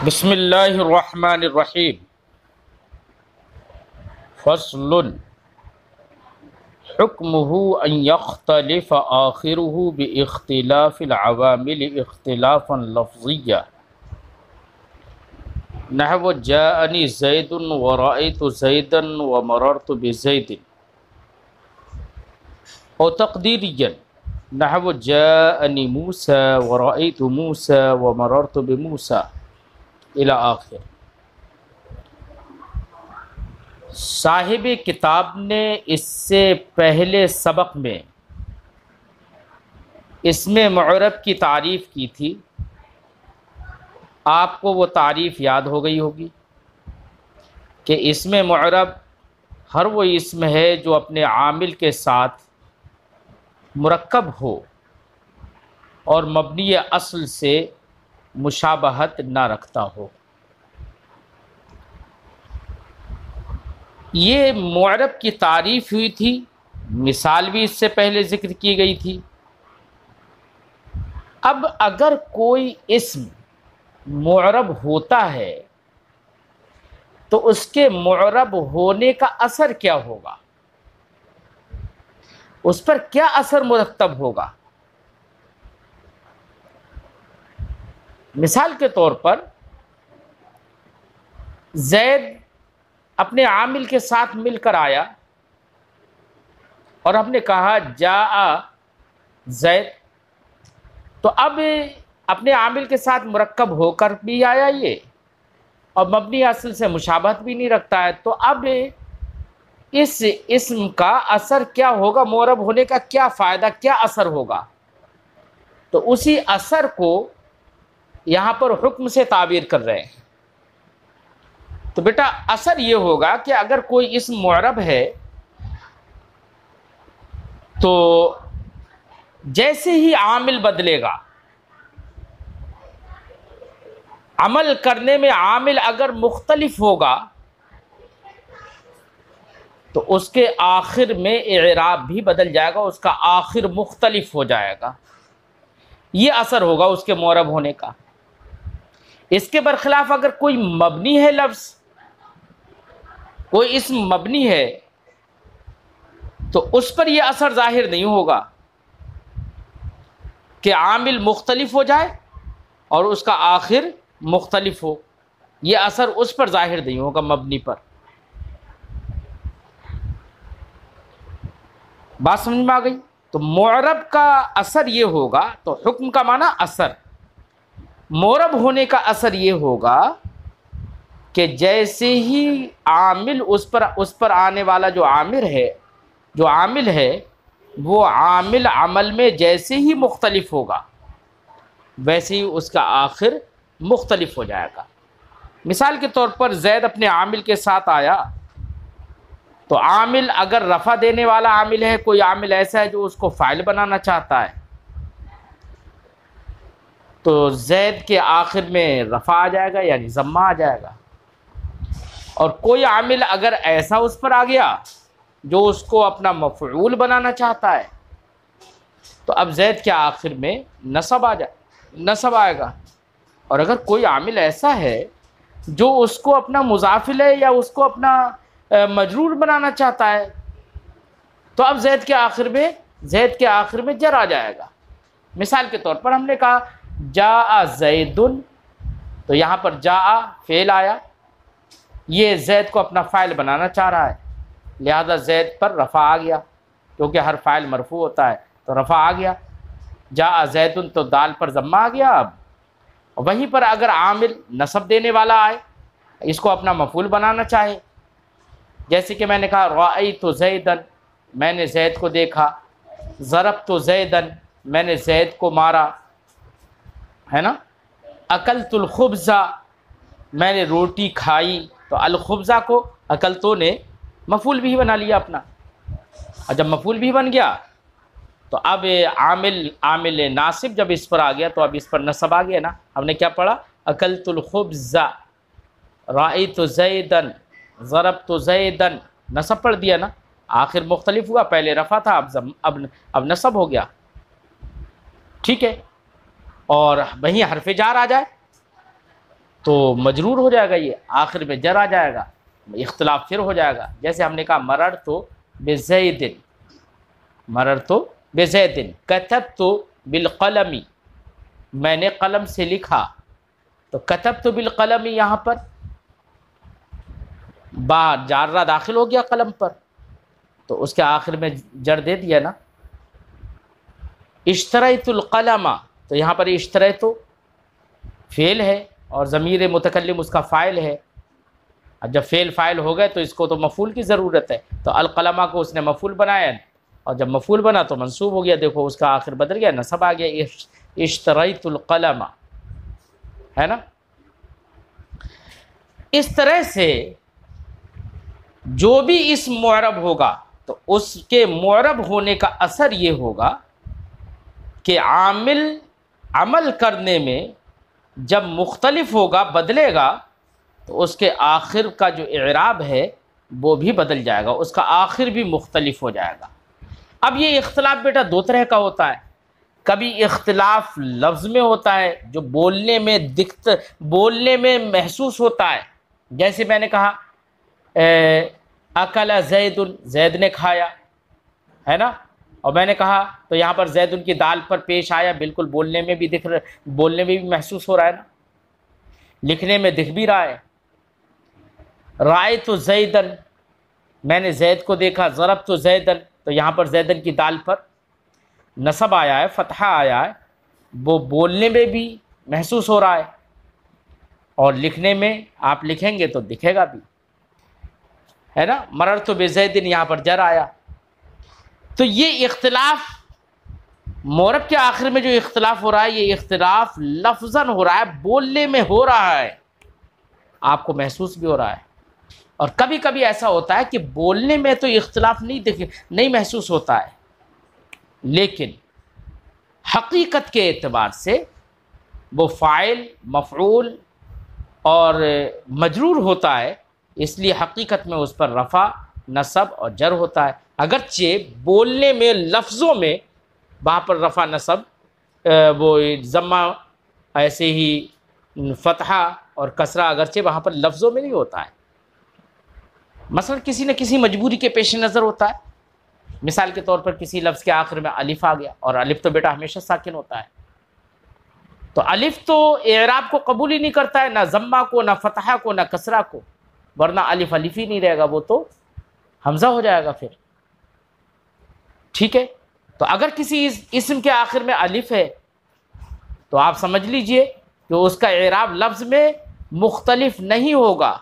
بسم اللہ الرحمن الرحیم۔ فصل حکمہ ان یختلف آخرہ باختلاف العوامل اختلافا لفظیا نحو جاءنی زید ورأیت زیدا ومررت بزید، او تقدیریا نحو جاءنی موسیٰ ورأیت موسیٰ ومررت بموسیٰ الی آخر۔ صاحب کتاب نے اس سے پہلے سبق میں اسم معرب کی تعریف کی تھی، آپ کو وہ تعریف یاد ہو گئی ہوگی کہ اسم معرب ہر وہ اسم ہے جو اپنے عامل کے ساتھ مرکب ہو اور مبنی اصل سے مشابہت نہ رکھتا ہو۔ یہ معرب کی تعریف ہوئی تھی، مثال بھی اس سے پہلے ذکر کی گئی تھی۔ اب اگر کوئی اسم معرب ہوتا ہے تو اس کے معرب ہونے کا اثر کیا ہوگا، اس پر کیا اثر مرتب ہوگا۔ مثال کے طور پر زید اپنے عامل کے ساتھ مل کر آیا اور ہم نے کہا جاء زید، تو اب اپنے عامل کے ساتھ مرکب ہو کر بھی آیا یہ، اور مبنی اصل سے مشابہت بھی نہیں رکھتا ہے، تو اب اس اسم کا اثر کیا ہوگا، معرب ہونے کا کیا فائدہ، کیا اثر ہوگا۔ تو اسی اثر کو یہاں پر حکم سے تعبیر کر رہے ہیں۔ تو بیٹا اثر یہ ہوگا کہ اگر کوئی اسم معرب ہے تو جیسے ہی عامل بدلے گا، عمل کرنے میں عامل اگر مختلف ہوگا تو اس کے آخر میں اعراب بھی بدل جائے گا، اس کا آخر مختلف ہو جائے گا، یہ اثر ہوگا اس کے معرب ہونے کا۔ اس کے برخلاف اگر کوئی مبنی ہے لفظ، کوئی اسم مبنی ہے، تو اس پر یہ اثر ظاہر نہیں ہوگا کہ عامل مختلف ہو جائے اور اس کا آخر مختلف ہو، یہ اثر اس پر ظاہر نہیں ہوگا مبنی پر۔ بات سمجھ میں آ گئی؟ تو معرب کا اثر یہ ہوگا، تو حکم کا معنی اثر، معرب ہونے کا اثر یہ ہوگا کہ جیسے ہی عامل اس پر آنے والا جو عامل ہے وہ عامل عمل میں جیسے ہی مختلف ہوگا ویسے ہی اس کا آخر مختلف ہو جائے گا۔ مثال کے طور پر زید اپنے عامل کے ساتھ آیا، تو عامل اگر رفع دینے والا عامل ہے، کوئی عامل ایسا ہے جو اس کو فاعل بنانا چاہتا ہے، تو زید کے آخر میں رفع آ جائے گا، یعنی ضمہ آ جائے گا۔ اور کوئی عامل اگر ایسا اس پر آ گیا جو اس کو اپنا مفعول بنانا چاہتا ہے، تو اب زید کے آخر میں نصب آئے گا۔ اور اگر کوئی عامل ایسا ہے جو اس کو اپنا مضاف الیہ یا اس کو اپنا مجرور بنانا چاہتا ہے، تو اب زید کے آخر میں جر آ جائے گا۔ مثال کے طور پر ہم نے کہا جاء زید، تو یہاں پر جاء فعل آیا، یہ زید کو اپنا فاعل بنانا چاہ رہا ہے، لہذا زید پر رفع آ گیا، کیونکہ ہر فاعل مرفوع ہوتا ہے تو رفع آ گیا۔ جاء زید، تو دال پر ضمہ آ گیا۔ اب وہیں پر اگر عامل نصب دینے والا آئے، اس کو اپنا مفعول بنانا چاہے، جیسے کہ میں نے کہا رأیت زیدن، میں نے زید کو دیکھا، ضربت زیدن، میں نے زید کو مارا، ہے نا، اکلت الخبز، میں نے روٹی کھائی، تو الخبزہ کو اکلتو نے مفعول بھی بنا لیا اپنا، اور جب مفعول بھی بن گیا تو اب عامل ناصب جب اس پر آ گیا تو اب اس پر نصب آ گیا نا۔ ہم نے کیا پڑھا؟ اکلت الخبز، رأیت زیدن، ضربت زیدن، نصب پڑھ دیا نا، آخر مختلف ہوا، پہلے رفع تھا، اب نصب ہو گیا، ٹھیک ہے۔ اور وہیں حرف جار آ جائے تو مجرور ہو جائے گا، یہ آخر میں جر آ جائے گا، اختلاف پھر ہو جائے گا۔ جیسے ہم نے کہا مررت بزید، مررت بزید، کتبت بالقلم، میں نے قلم سے لکھا، تو کتبت بالقلم یہاں پر با جارہ داخل ہو گیا قلم پر، تو اس کے آخر میں جر دے دیا نا۔ اشتریت القلم، تو یہاں پر اشتریت فعل ہے اور ضمیر متکلم اس کا فاعل ہے۔ اب جب فعل فاعل ہو گئے تو اس کو تو مفعول کی ضرورت ہے، تو القلمہ کو اس نے مفعول بنایا، اور جب مفعول بنا تو منصوب ہو گیا، دیکھو اس کا آخر بدل گیا، نصب آ گیا، اشتریت القلم، ہے نا۔ اس طرح سے جو بھی اسم معرب ہوگا تو اس کے معرب ہونے کا اثر یہ ہوگا کہ عامل عمل کرنے میں جب مختلف ہوگا، بدلے گا، تو اس کے آخر کا جو اعراب ہے وہ بھی بدل جائے گا، اس کا آخر بھی مختلف ہو جائے گا۔ اب یہ اختلاف بیٹا دو طرح کا ہوتا ہے، کبھی اختلاف لفظ میں ہوتا ہے جو بولنے میں محسوس ہوتا ہے، جیسے میں نے کہا اکل زید، زید نے کھایا، ہے نا، اور میں نے کہا تو یہاں پر زید کی دال پر پیش آیا، بالکل بولنے میں بھی بولنے میں بھی محسوس ہو رہا ہے نا، لکھنے میں دکھ بھی رہا ہے۔ رأیت زیدن، میں نے زید کو دیکھا، ضربت زیدن، تو یہاں پر زیدن کی دال پر نصب آیا ہے، فتحہ آیا ہے، وہ بولنے میں بھی محسوس ہو رہا ہے اور لکھنے میں آپ لکھیں گے تو دکھے گا بھی، ہے نا۔ مررت بزیدن، یہاں پر جر آیا۔ تو یہ اختلاف معرب کے آخر میں جو اختلاف ہو رہا ہے، یہ اختلاف لفظاً ہو رہا ہے، بولنے میں ہو رہا ہے، آپ کو محسوس بھی ہو رہا ہے۔ اور کبھی کبھی ایسا ہوتا ہے کہ بولنے میں تو اختلاف نہیں محسوس ہوتا ہے، لیکن حقیقت کے اعتبار سے وہ فاعل، مفعول اور مجرور ہوتا ہے، اس لیے حقیقت میں اس پر رفع، نصب اور جر ہوتا ہے، اگرچہ بولنے میں لفظوں میں وہاں پر رفع، نصب وہ ضمہ ایسے ہی فتحہ اور کسرہ اگرچہ وہاں پر لفظوں میں نہیں ہوتا ہے۔ مثلا کسی نہ کسی مجبوری کے پیش نظر ہوتا ہے، مثال کے طور پر کسی لفظ کے آخر میں الف آ گیا، اور الف تو بیٹا ہمیشہ ساکن ہوتا ہے، تو الف تو اعراب کو قبول ہی نہیں کرتا ہے، نہ ضمہ کو، نہ فتحہ کو، نہ کسرہ کو، ورنہ الف الف ہی نہیں رہے گا، وہ تو حمزہ ہو جائے گا پھر، ٹھیک ہے۔ تو اگر کسی اسم کے آخر میں الف ہے تو آپ سمجھ لیجئے کہ اس کا اعراب لفظ میں مختلف نہیں ہوگا،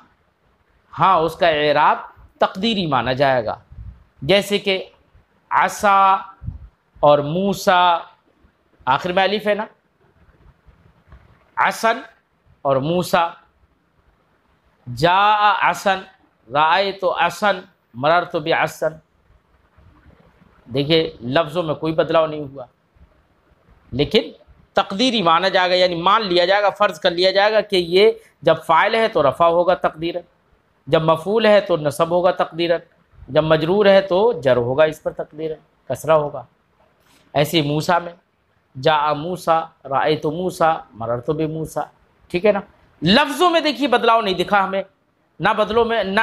ہاں اس کا اعراب تقدیری مانا جائے گا، جیسے کہ عصا اور موسیٰ آخر میں الف ہے نا، عصن اور موسیٰ، جاء عصن، رأیت عصن، مررت بعصن، دیکھیے لفظوں میں کوئی بدلاؤ نہیں ہوا، لیکن تقدیری مانا جائے گا، یعنی مان لیا جائے گا، فرض کر لیا جائے گا کہ یہ جب فاعل ہے تو رفع ہوگا تقدیراً، جب مفعول ہے تو نصب ہوگا تقدیراً، جب مجرور ہے تو جر ہوگا اس پر تقدیراً، کسرہ ہوگا۔ ایسے موسیٰ میں جاء موسیٰ، رأیت موسیٰ، مررت بموسیٰ، ٹھیک ہے نا۔ لفظوں میں دیکھیے بدلاؤ نہیں دکھا ہمیں، نہ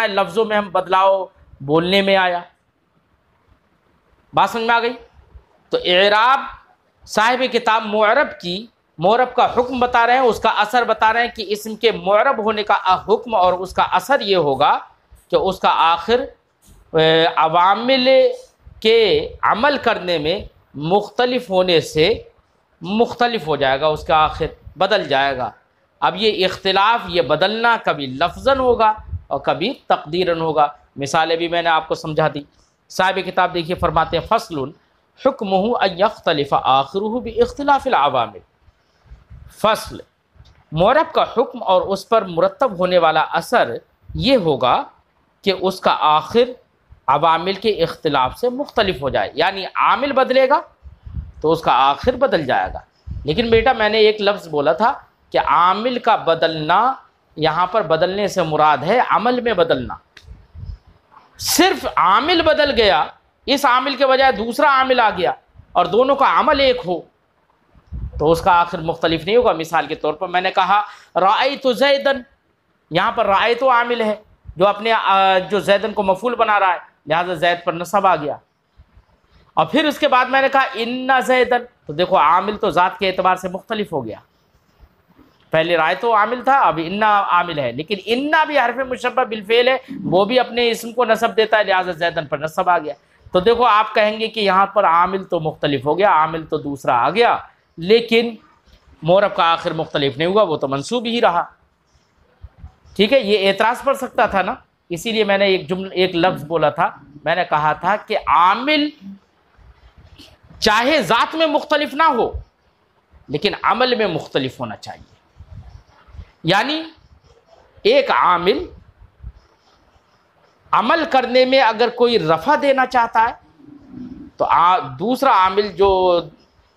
لفظوں میں ہم بدلاؤ بولنے میں آیا، بات سمجھ میں آ گئی۔ تو اعراب صاحب کتاب معرب کا حکم بتا رہے ہیں، اس کا اثر بتا رہے ہیں کہ اسم کے معرب ہونے کا حکم اور اس کا اثر یہ ہوگا کہ اس کا آخر عوامل کے عمل کرنے میں مختلف ہونے سے مختلف ہو جائے گا، اس کا آخر بدل جائے گا۔ اب یہ اختلاف، یہ بدلنا کبھی لفظاً ہوگا اور کبھی تقدیراً ہوگا، مثالیں بھی میں نے آپ کو سمجھا دی۔ صاحب کتاب دیکھیے فرماتے ہیں فصل حکمہ ان یختلف آخرہ باختلاف العوامل، فصل معرب کا حکم اور اس پر مرتب ہونے والا اثر یہ ہوگا کہ اس کا آخر عوامل کے اختلاف سے مختلف ہو جائے، یعنی عامل بدلے گا تو اس کا آخر بدل جائے گا۔ لیکن بیٹا میں نے ایک لفظ بولا تھا کہ عامل کا بدلنا، یہاں پر بدلنے سے مراد ہے عمل میں بدلنا، صرف عامل بدل گیا، اس عامل کے بجائے دوسرا عامل آ گیا اور دونوں کا عمل ایک ہو، تو اس کا آخر مختلف نہیں ہوگا۔ مثال کے طور پر میں نے کہا رأیت زیدن، یہاں پر رأیت عامل ہے جو اپنے جو زیدن کو مفعول بنا رہا ہے، لہذا زید پر نصب آ گیا۔ اور پھر اس کے بعد میں نے کہا ان زیدن، تو دیکھو عامل تو ذات کے اعتبار سے مختلف ہو گیا، پہلے رأیت عامل تھا، اب ان عامل ہے، لیکن ان بھی حرف مشبہ بالفعل ہے، وہ بھی اپنے اسم کو نصب دیتا ہے، لہذا زیدن پر نصب آ گیا۔ تو دیکھو آپ کہیں گے کہ یہاں پر عامل تو مختلف ہو گیا، عامل تو دوسرا آ گیا، لیکن معرب کا آخر مختلف نہیں ہوا، وہ تو منصوب ہی رہا۔ ٹھیک ہے، یہ اعتراض پڑ سکتا تھا نا، اسی لیے میں نے ایک لفظ بولا تھا، میں نے کہا تھا کہ عامل چاہے ذات میں مختلف نہ ہو لیکن عمل میں مختلف ہونا چاہیے۔ یعنی ایک عامل عمل کرنے میں اگر کوئی رفع دینا چاہتا ہے تو دوسرا عامل جو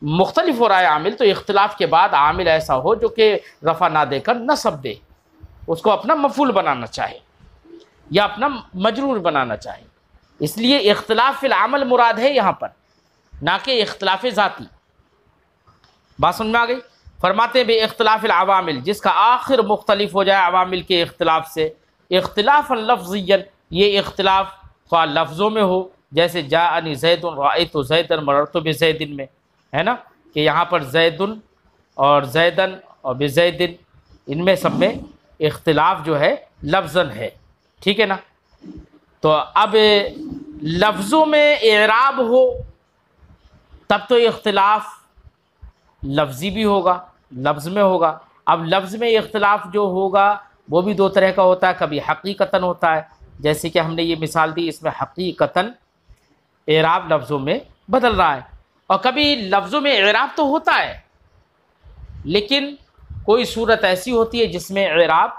مختلف ہو رہا ہے عامل، تو اختلاف کے بعد عامل ایسا ہو جو کہ رفع نہ دے کر نصب دے، اس کو اپنا مفعول بنانا چاہے یا اپنا مجرور بنانا چاہے۔ اس لیے اختلاف فی العمل مراد ہے یہاں پر، نہ کہ اختلاف ذاتی۔ بات سمجھ میں آ گئی؟ فرماتے ہیں بے اختلاف العوامل، جس کا آخر مختلف ہو جائے عوامل کے اختلاف سے، اختلاف لفظیا، یہ اختلاف خواہ لفظوں میں ہو، جیسے جاءنی زید رأیت زیدن مررت بزید میں ہے نا، کہ یہاں پر زیدن اور زیدن اور بزیدن، ان میں سب میں اختلاف جو ہے لفظاً ہے، ٹھیک ہے نا۔ تو اب لفظوں میں اعراب ہو تب تو اختلاف لفظی بھی ہوگا، لفظ میں ہوگا۔ اب لفظ میں اختلاف جو ہوگا وہ بھی دو طرح کا ہوتا ہے، کبھی حقیقتاً ہوتا ہے، جیسے کہ ہم نے یہ مثال دی، اس میں حقیقتاً اعراب لفظوں میں بدل رہا ہے، اور کبھی لفظوں میں اعراب تو ہوتا ہے لیکن کوئی صورت ایسی ہوتی ہے جس میں اعراب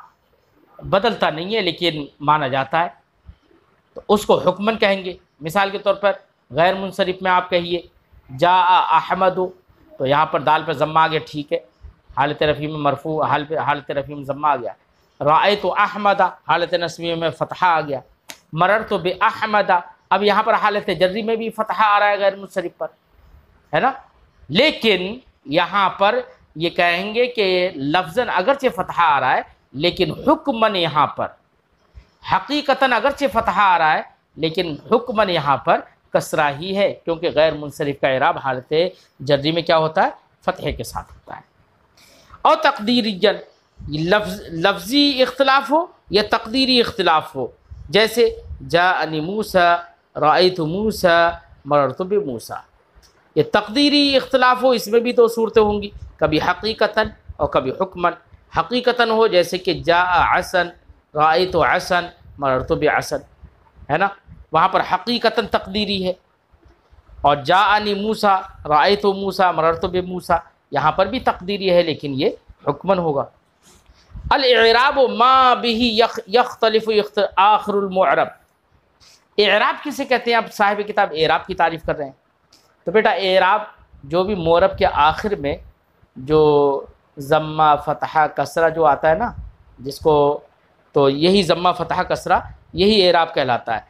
بدلتا نہیں ہے لیکن مانا جاتا ہے، تو اس کو حکمن کہیں گے۔ مثال کے طور پر غیر منصرف میں آپ کہیے جاء احمد، تو یہاں پر دال پہ ضمہ آ گیا، ٹھیک ہے، حالت رفیع میں مرفوع، حالت رفیع میں ضمہ آ گیا۔ رأیت احمد، حالت نصبی میں فتحہ آ گیا۔ مررت باحمد، اب یہاں پر حالت جری میں بھی فتحہ آ رہا ہے غیر منصرف پر، ہے نا، لیکن یہاں پر یہ کہیں گے کہ لفظاً اگرچہ فتحہ آ رہا ہے لیکن حکماً یہاں پر، حقیقتاً اگرچہ فتحہ آ رہا ہے لیکن حکماً یہاں پر کسرہ ہی ہے، کیونکہ غیر منصرف کا اعراب حالت جری میں کیا ہوتا ہے؟ فتحے کے ساتھ ہوتا ہے۔ اور تقدیریاً، لفظی اختلاف ہو یا تقدیری اختلاف ہو، جیسے جاءنی موسیٰ رأیت موسیٰ مررت بموسیٰ، یہ تقدیری اختلاف ہو، اس میں بھی دو صورتیں ہوں گی، کبھی حقیقتاً اور کبھی حکماً۔ حقیقتاً ہو جیسے کہ جاء عسن رأیت عسن مررت بعسن، ہے نا، وہاں پر حقیقتاً تقدیری ہے، اور جاءنی موسیٰ رأیت موسیٰ مررت بموسیٰ، یہاں پر بھی تقدیری ہے لیکن یہ حکماً ہوگا۔ الاعراب ما به یختلف آخر المعرب، اعراب کسے کہتے ہیں؟ اب صاحب کتاب اعراب کی تعریف کر رہے ہیں، تو بیٹا اعراب جو بھی معرب کے آخر میں جو ضمہ فتحہ کسرہ جو آتا ہے نا، جس کو، تو یہی ضمہ فتحہ کسرہ یہی اعراب کہلاتا ہے۔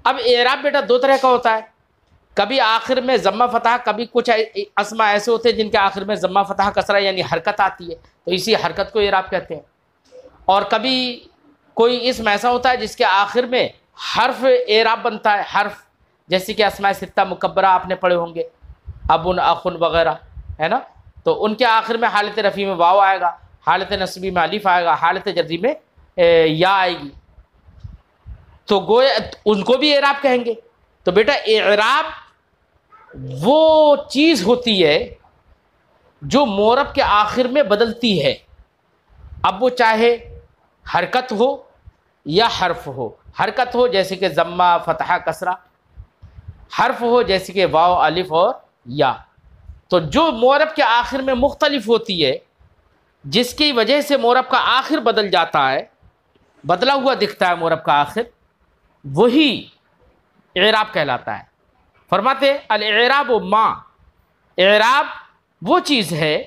اب اعراب بیٹا دو طرح کا ہوتا ہے، کبھی آخر میں ضمہ فتحہ، کبھی کچھ اسما ایسے ہوتے ہیں جن کے آخر میں ضمہ فتحہ کسرہ یعنی حرکت آتی ہے، تو اسی حرکت کو اعراب کہتے ہیں۔ اور کبھی کوئی اسم ایسا ہوتا ہے جس کے آخر میں حرف اعراب بنتا ہے، حرف، جیسے کہ اسماء ستہ مکبرہ آپ نے پڑھے ہوں گے، ابن اخن وغیرہ، ہے نا، تو ان کے آخر میں حالت رفیع میں واو آئے گا، حالت نصبی میں الف آئے گا، حالت جری میں یا آئے گی، تو گویا ان کو بھی اعراب کہیں گے۔ تو بیٹا اعراب وہ چیز ہوتی ہے جو معرب کے آخر میں بدلتی ہے، اب وہ چاہے حرکت ہو یا حرف ہو، حرکت ہو جیسے کہ ضمہ فتحہ کسرہ، حرف ہو جیسے کہ واو الف اور یا، تو جو معرب کے آخر میں مختلف ہوتی ہے جس کی وجہ سے معرب کا آخر بدل جاتا ہے، بدلا ہوا دکھتا ہے معرب کا آخر، وہی اعراب کہلاتا ہے۔ فرماتے الاعراب ما، اعراب وہ چیز ہے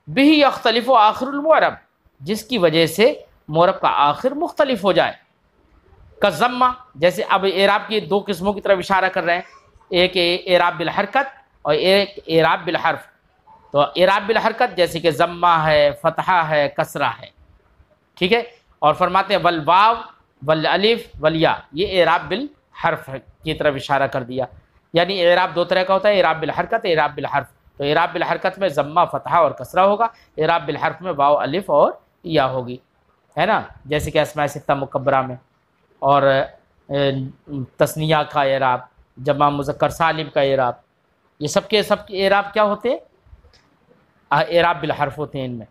بہ یختلف آخر المعرب، جس کی وجہ سے معرب کا آخر مختلف ہو جائے، کالضمہ، جیسے اب اعراب کی دو قسموں کی طرف اشارہ کر رہے ہیں، ایک اعراب بالحرکت اور ایک اعراب بالحرف۔ تو اعراب بالحرکت جیسے کہ ضمہ ہے، فتحہ ہے، کسرہ ہے، ٹھیک ہے. اور فرماتے ہیں والواو والالف والیا، یہ اعراب بالحرف کی طرف اشارہ کر دیا. یعنی اعراب دو طرح کا ہوتا ہے، اعراب بالحرکت، اعراب بالحرف. تو اعراب بالحرکت میں ضمہ، فتحہ اور کسرہ ہوگا، اعراب بالحرف میں واو، الف اور یا ہوگی، ہے نا. جیسے کہ اسماء ستہ مکبرہ میں، اور تثنیہ کا اعراب، جمع مذکر سالم کا اعراب، یہ سب کے اعراب کیا ہوتے ہیں؟ اعراب بالحرف ہوتے ہیں ان میں.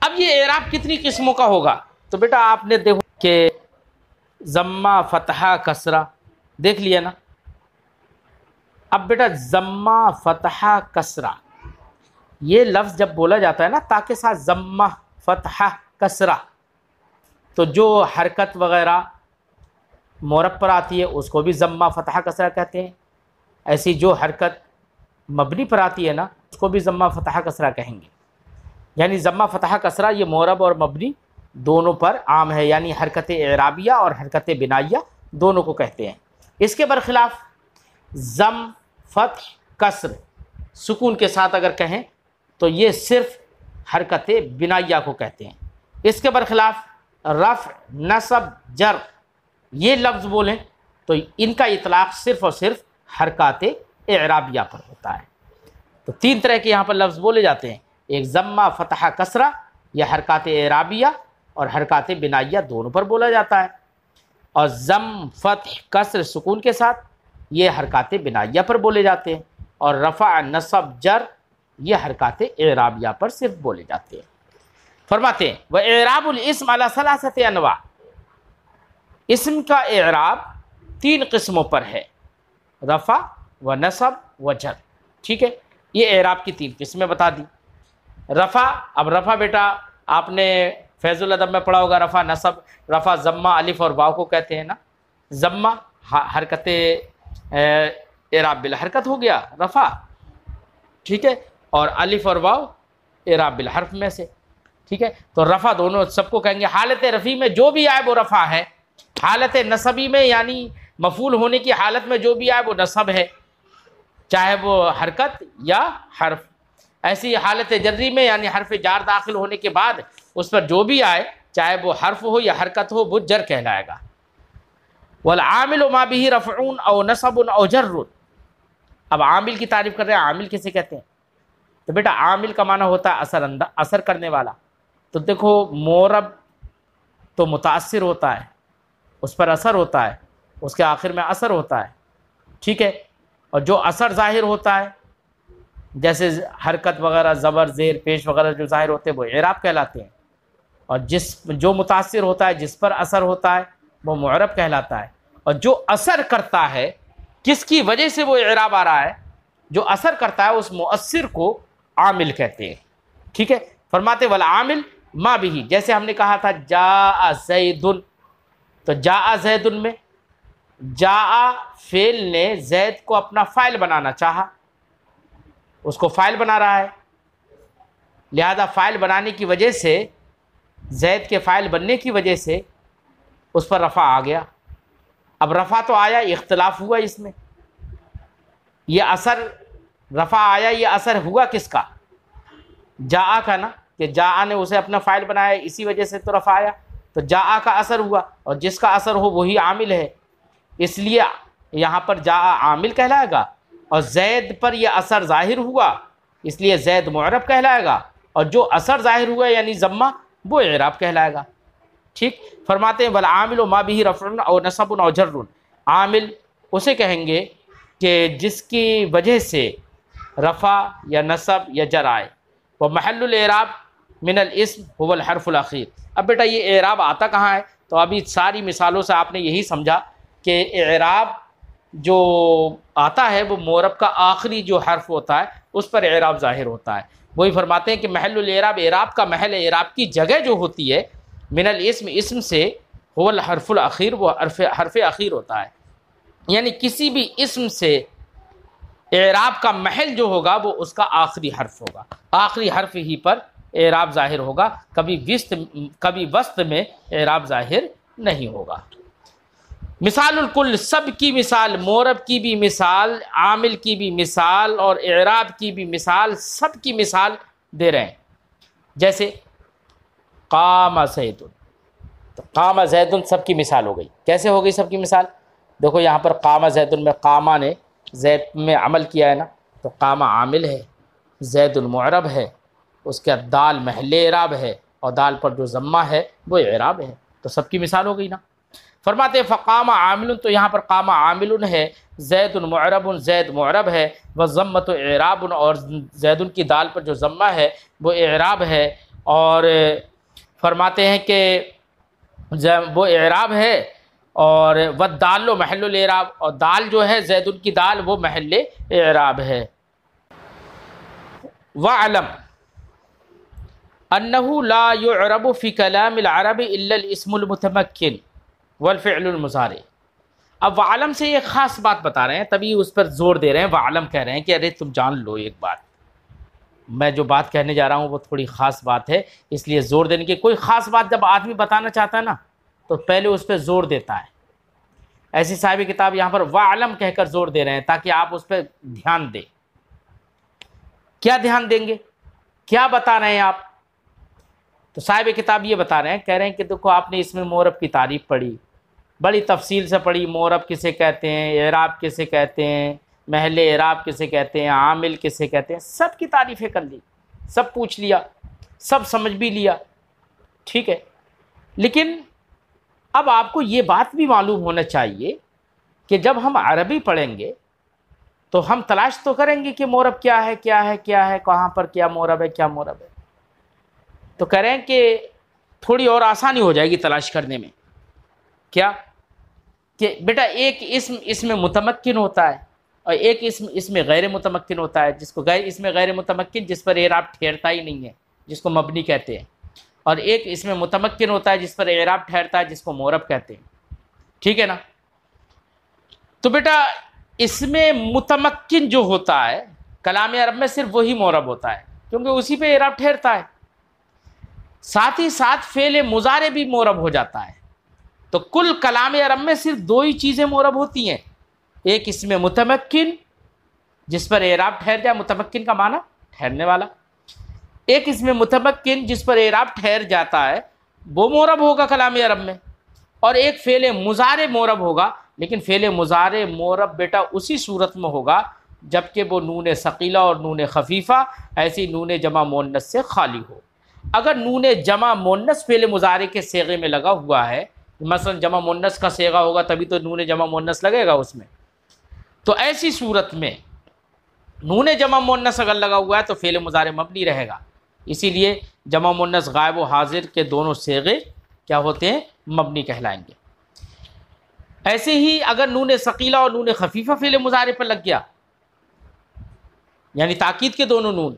اب یہ اعراب کتنی قسموں کا ہوگا؟ تو بیٹا آپ نے دیکھو کہ ضمہ، فتحہ، کسرہ دیکھ لیا نا. اب بیٹا ضمہ، فتحہ، کسرہ، یہ لفظ جب بولا جاتا ہے نا تا کے ساتھ ضمہ، فتحہ، کسرہ، تو جو حرکت وغیرہ مورب پر آتی ہے اس کو بھی ضمہ، فتحہ، کسرہ کہتے ہیں. ایسی جو حرکت مبنی پر آتی ہے نا اس کو بھی ضمہ، فتحہ، کسرہ کہیں گے. یعنی ضمہ، فتحہ، کسرہ یہ مورب اور مبنی دونوں پر عام ہے، یعنی حرکت اعرابیہ اور حرکت بنائیہ دونوں کو کہتے ہیں. اس کے برخلاف ضم، فتح، کسر سکون کے ساتھ اگر کہیں تو یہ صرف حرکت بنائیہ کو کہتے ہیں. اس کے برخلاف رفع، نصب، جر یہ لفظ بولیں تو ان کا اطلاق صرف اور صرف حرکات اعرابیہ پر ہوتا ہے. تو تین طرح کے یہاں پر لفظ بولے جاتے ہیں، ایک ضمہ، فتحہ، کسرہ، یہ حرکات اعرابیہ اور حرکات بنائیہ دونوں پر بولا جاتا ہے. اور ضم، فتح، کسر سکون کے ساتھ یہ حرکات بنائیہ پر بولے جاتے ہیں. اور رفع، نصب، جر یہ حرکات اعرابیہ پر صرف بولے جاتے ہیں. فرماتے ہیں وَإِعْرَابُ الْإِسْمِ عَلَى ثَلَاثَةِ أَنْوَاع، اسم کا اعراب تین قسموں پر ہے، رفع و نصب و جر. ٹھیک ہے، یہ اعراب کی تین قسمیں بتا دی. رفع، اب رفع بیٹا آپ نے فیض الادب میں پڑھا ہوگا، رفع، نصب، رفع ضمہ، الف اور واو کو کہتے ہیں نا. ضمہ حرکت اعراب بالحرکت ہو گیا رفع، ٹھیک ہے، اور الف اور واو اعراب بالحرف میں سے. ٹھیک ہے، تو رفع دونوں سب کو کہیں گے. حالت رفع میں جو بھی آئے وہ رفع ہے، حالت نصبی میں یعنی مفعول ہونے کی حالت میں جو بھی آئے وہ نصب ہے، چاہے وہ حرکت یا حرف. ایسی حالت جری میں یعنی حرف جار داخل ہونے کے بعد اس پر جو بھی آئے چاہے وہ حرف ہو یا حرکت ہو وہ جر کہلائے گا. والعامل ما به رفع او نصب او جر. اب عامل کی تعریف کر رہے ہیں، عامل کسے کہتے ہیں؟ تو بیٹا عامل کا معنی ہوتا ہے اثر کرنے والا. تو دیکھو مورب تو متاثر ہوتا ہے، اس پر اثر ہوتا ہے، اس کے آخر میں اثر ہوتا ہے، ٹھیک ہے. اور جو اثر ظاہر ہوتا ہے جیسے حرکت وغیرہ، زبر، زیر، پیش وغیرہ جو ظاہر ہوتے ہیں وہ اعراب کہلاتے ہیں. اور جو متاثر ہوتا ہے، جس پر اثر ہوتا ہے وہ معرب کہلاتا ہے. اور جو اثر کرتا ہے کس کی وجہ سے وہ اعراب آ رہا ہے، جو اثر کرتا ہے اس مؤثر کو عامل کہتے ہیں. ٹھیک ہے، فرماتے والعامل ما بھی، جیسے ہم نے کہا تھا جاء زید، تو جاء زید میں جاء فعل نے زید کو اپنا فاعل بنانا چاہا، اس کو فاعل بنا رہا ہے، لہذا فاعل بنانے کی وجہ سے، زید کے فاعل بننے کی وجہ سے اس پر رفع آ گیا. اب رفع تو آیا، اختلاف ہوا اس میں، یہ اثر رفع آیا، یہ اثر ہوا کس کا؟ جاء کا نا، کہ جاء نے اسے اپنا فاعل بنایا، اسی وجہ سے تو رفع آیا. تو جاء کا اثر ہوا، اور جس کا اثر ہو وہی عامل ہے، اس لیے یہاں پر جاء عامل کہلائے گا. اور زید پر یہ اثر ظاہر ہوا اس لیے زید معرب کہلائے گا، اور جو اثر ظاہر ہوا یعنی ضمہ وہ اعراب کہلائے گا. ٹھیک، فرماتے ہیں والعامل ما به رفع او نصب او جر. عامل اسے کہیں گے کہ جس کی وجہ سے رفع یا نصب یا جر آئے. ومحل الاعراب من الاسم هو الحرف الاخیر. اب بیٹا یہ اعراب آتا کہاں ہے؟ تو ابھی ساری مثالوں سے آپ نے یہی سمجھا کہ اعراب جو آتا ہے وہ معرب کا آخری جو حرف ہوتا ہے اس پر اعراب ظاہر ہوتا ہے. وہی فرماتے ہیں کہ محل الاعراب، اعراب کا محل، اعراب کی جگہ جو ہوتی ہے، من الاسم، اسم سے، هو الحرف الاخیر، وہ حرف اخیر ہوتا ہے. یعنی کسی بھی اسم سے اعراب کا محل جو ہوگا وہ اس کا آخری حرف ہوگا، آخری حرف ہی پر اعراب ظاہر ہوگا، کبھی وسط میں اعراب ظاہر نہیں ہوگا. مثال الکل، سب کی مثال، مورب کی بھی مثال، عامل کی بھی مثال اور اعراب کی بھی مثال، سب کی مثال دے رہے ہیں. جیسے قام زید، تو قام زید سب کی مثال ہو گئی. کیسے ہو گئی سب کی مثال؟ دیکھو یہاں پر قام زید میں قامہ نے زید میں عمل کیا ہے نا، تو قامہ عامل ہے، زید معرب ہے، اس کا دال محل اعراب ہے، اور دال پر جو ضمہ ہے وہ اعراب ہے، تو سب کی مثال ہو گئی نا. فرماتے ہیں فقام عامل، تو یہاں پر قام عامل ہے، زید معرب، زید معرب ہے، وضمۃ اعراب، اور زید کی دال پر جو ضمہ ہے وہ اعراب ہے. اور فرماتے ہیں کہ وہ اعراب ہے، اور والدال محل الاعراب، اور دال جو ہے زید کی دال وہ محل اعراب ہے. وَاعْلَمْ أَنَّهُ لَا يُعْرَبُ فِي كَلَامِ الْعَرَبِ إِلَّا الْإِسْمُ الْمُتَمَكِّنُ وَالْفِعْلُ الْمُضَارِعُ. اب وَاعْلَم سے ایک خاص بات بتا رہے ہیں، تبھی اس پر زور دے رہے ہیں. وَاعْلَم کہہ رہے ہیں کہ ارے تم جان لو ایک بات، میں جو بات کہنے جا رہا ہوں وہ تھوڑی خاص بات ہے، اس لیے زور دینے کی. کوئی خاص بات جب آدمی بتانا چاہتا ہے نا تو پہلے اس پہ زور دیتا ہے. ایسی صاحب کتاب یہاں پر وَاعْلَم کہہ کر زور دے رہے ہیں تاکہ آپ اس پہ دھیان دیں. کیا دھیان دیں گے؟ کیا بتا رہے ہیں آپ؟ تو صاحب کتاب یہ بتا رہے ہیں، کہہ رہے ہیں کہ دیکھو آپ نے اس میں مورب کی تعریف پڑھی، بڑی تفصیل سے پڑھی. مورب کسے کہتے ہیں، اعراب کسے کہتے ہیں، محل اعراب کسے کہتے ہیں، عامل کسے کہتے ہیں، سب کی تعریفیں کر لی، سب پوچھ لیا، سب سمجھ بھی لیا. ٹھیک ہے، لیکن اب آپ کو یہ بات بھی معلوم ہونا چاہیے کہ جب ہم عربی پڑھیں گے تو ہم تلاش تو کریں گے کہ مورب کیا ہے، کیا ہے، کیا ہے، کہاں پر کیا مورب ہے، کیا مورب ہے. تو کہہ رہے ہیں کہ تھوڑی اور آسانی ہو جائے گی تلاش کرنے میں. کیا کہ بیٹا ایک اسم اس میں متمکن ہوتا ہے، اور ایک اسم اس میں غیر متمکن ہوتا ہے، جس کو اس میں غیر متمکن جس پر اعراب ٹھہرتا ہی نہیں ہے، جس کو مبنی کہتے ہیں، اور ایک اس میں متمکن ہوتا ہے جس پر اعراب ٹھہرتا ہے، جس کو مورب کہتے ہیں. ٹھیک ہے نا؟ تو بیٹا اس میں متمکن جو ہوتا ہے کلام عرب میں صرف وہی مورب ہوتا ہے، کیونکہ اسی پہ اعراب ٹھہرتا ہے. ساتھ ہی ساتھ فعل مضارع بھی مورب ہو جاتا ہے. تو کل کلام عرب میں صرف دو ہی چیزیں مورب ہوتی ہیں، ایک اس میں متمکن جس پر اعراب ٹھہر جائے، متمکن کا معنی ٹھہرنے والا، ایک اس میں متمکن جس پر اعراب ٹھہر جاتا ہے وہ مورب ہوگا کلام عرب میں، اور ایک فعل مضارع مورب ہوگا. لیکن فعل مضارع مورب بیٹا اسی صورت میں ہوگا جبکہ وہ نون ثقیلہ اور نون خفیفہ ایسی نون جمع مؤنث سے خالی ہو. اگر نون جمع مؤنث فعل مضارع کے صیغے میں لگا ہوا ہے، مثلا جمع مؤنث کا صیغہ ہوگا تبھی تو نون جمع مؤنث لگے گا اس میں، تو ایسی صورت میں نون جمع مؤنث اگر لگا ہوا ہے تو فعل مضارع مبنی رہے گا. اسی لیے جمع مؤنث غائب و حاضر کے دونوں صیغے کیا ہوتے ہیں؟ مبنی کہلائیں گے. ایسے ہی اگر نون ثقیلہ اور نون خفیفہ فعل مضارع پر لگ گیا، یعنی تاکید کے دونوں نون،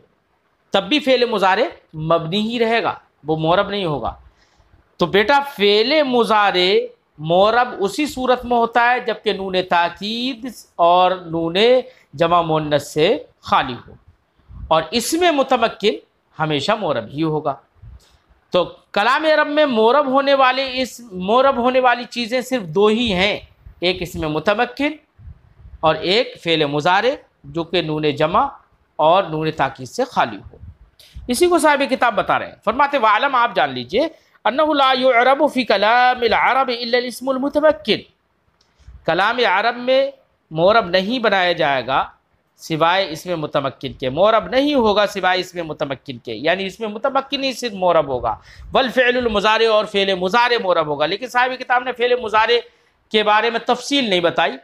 تب بھی فعل مضارع مبنی ہی رہے گا، وہ مورب نہیں ہوگا. تو بیٹا فعل مضارع مورب اسی صورت میں ہوتا ہے جبکہ نون تاکید اور نون جمع مؤنث سے خالی ہو، اور اس میں متمکن ہمیشہ مورب ہی ہوگا. تو کلام عرب میں مورب ہونے والی چیزیں صرف دو ہی ہیں، ایک اس میں متمکن اور ایک فعل مضارع جو کہ نون جمع اور نون تاکید سے خالی ہو. اسی کو صاحب کتاب بتا رہے ہیں. فرماتے وعلم، آپ جان لیجئے، انہ لا یعرب فی کلام العرب الا الاسم المتمکن، کلام عرب میں مورب نہیں بنایا جائے گا سوائے اس میں متمکن کے، مورب نہیں ہوگا سوائے اس میں متمکن کے، یعنی اس میں متمکن ہی صرف مورب ہوگا. والفعل المضارع، اور فعل مضارع مورب ہوگا. لیکن صاحب کتاب نے فعل مضارع کے بارے میں تفصیل نہیں بتائی.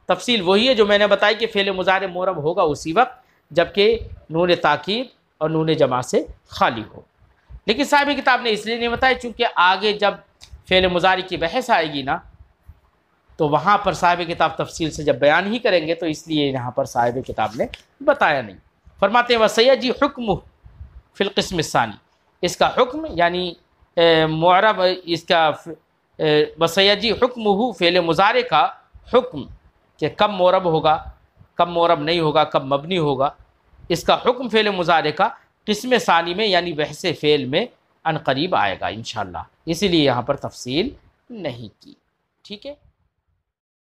تفصیل وہی ہے جو میں نے بتائی کہ فعل مضارع مورب ہوگا اسی وقت جبکہ نون تاکید اور نون جمع سے خالی ہو. لیکن صاحب کتاب نے اس لیے نہیں بتایا چونکہ آگے جب فعل مضارع کی بحث آئے گی نا تو وہاں پر صاحب کتاب تفصیل سے جب بیان ہی کریں گے، تو اس لیے یہاں پر صاحب کتاب نے بتایا نہیں. فرماتے ہیں وَسَيَجِي حُکْمُهُ فِي الْقِسْمِ الثَّانِي، اس کا حکم یعنی معرب، اس کا وَسَيَجِي حُکْمُهُ فعل مضارع کا حکم کہ کب مورب ہوگا، کب مورب نہیں ہوگا، کب مبنی ہوگا، اس کا حکم فعل مضارع کا قسم ثانی میں یعنی بحث فعل میں عن قریب آئے گا انشاءاللہ. اسی لیے یہاں پر تفصیل نہیں کی. ٹھیک ہے.